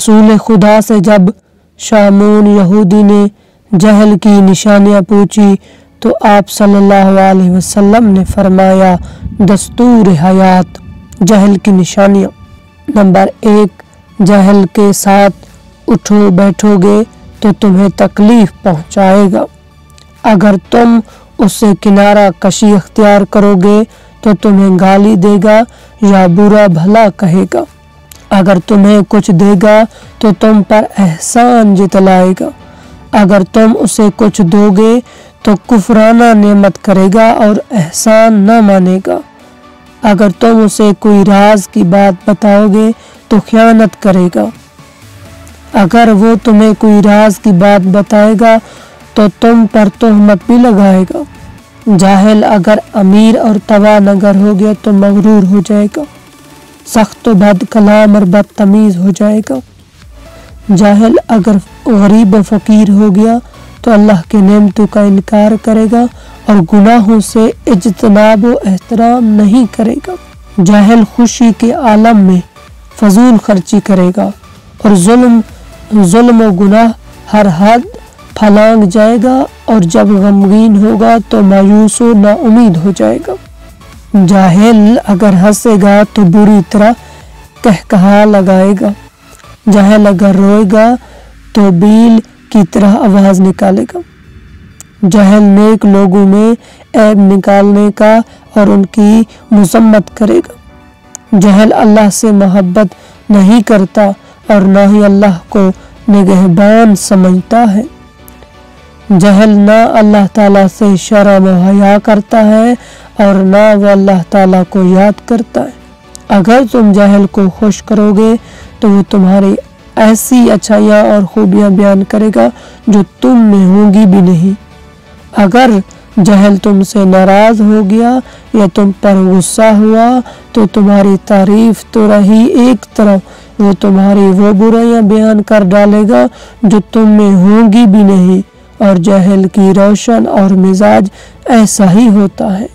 रसूल खुदा से जब शामून यहूदी ने जहल की निशानियां पूछी तो आप सल्लल्लाहु अलैहि वसल्लम ने फरमाया, दस्तूर हयात जहल की निशानियां। नंबर 1, जहल के साथ उठो बैठोगे तो तुम्हें तकलीफ पहुंचाएगा। अगर तुम उससे किनारा कशी अख्तियार करोगे तो तुम्हें गाली देगा या बुरा भला कहेगा। अगर तुम्हें कुछ देगा तो तुम पर एहसान जितलाएगा। अगर तुम उसे कुछ दोगे तो कुफराना नेमत करेगा और एहसान न मानेगा। अगर तुम उसे कोई राज की बात बताओगे तो खयानत करेगा। अगर वो तुम्हें कोई राज की बात बताएगा तो तुम पर तोहमत भी लगाएगा। जाहिल अगर अमीर और तवानगर हो गया तो मगरूर हो जाएगा। सख्त बद कलाम और बदतमीज हो जाएगा। जाहिल अगर गरीब व फकीर हो गया तो अल्लाह के नेमतों का इनकार करेगा और गुनाहों से इज्तनाब व एहतराम नहीं करेगा। जाहिल खुशी के आलम में फजूल खर्ची करेगा और जुल्म व गुनाह हर हद फलांग जाएगा और जब गमगीन होगा तो मायूस व नाउमीद हो जाएगा। जाहिल अगर हंसेगा तो बुरी तरह कहकहा लगाएगा। जाहिल अगर रोएगा तो बील की तरह आवाज निकालेगा। जाहिल नेक लोगों में ऐब निकालने का और उनकी मुजम्मत करेगा। जाहिल अल्लाह से मोहब्बत नहीं करता और न ही अल्लाह को निगहबान समझता है। जाहिल ना अल्लाह ताला से शर्म व हया करता है और ना वो अल्लाह ताला को याद करता है। अगर तुम जाहिल को खुश करोगे तो वो तुम्हारी ऐसी अच्छाइयाँ और खूबियाँ बयान करेगा जो तुम में होंगी भी नहीं। अगर जाहिल तुमसे नाराज हो गया या तुम पर गुस्सा हुआ तो तुम्हारी तारीफ तो रही एक तरफ, वो तुम्हारी वो बुराइयां बयान कर डालेगा जो तुम में होंगी भी नहीं। और जाहिल की रोशन और मिजाज ऐसा ही होता है।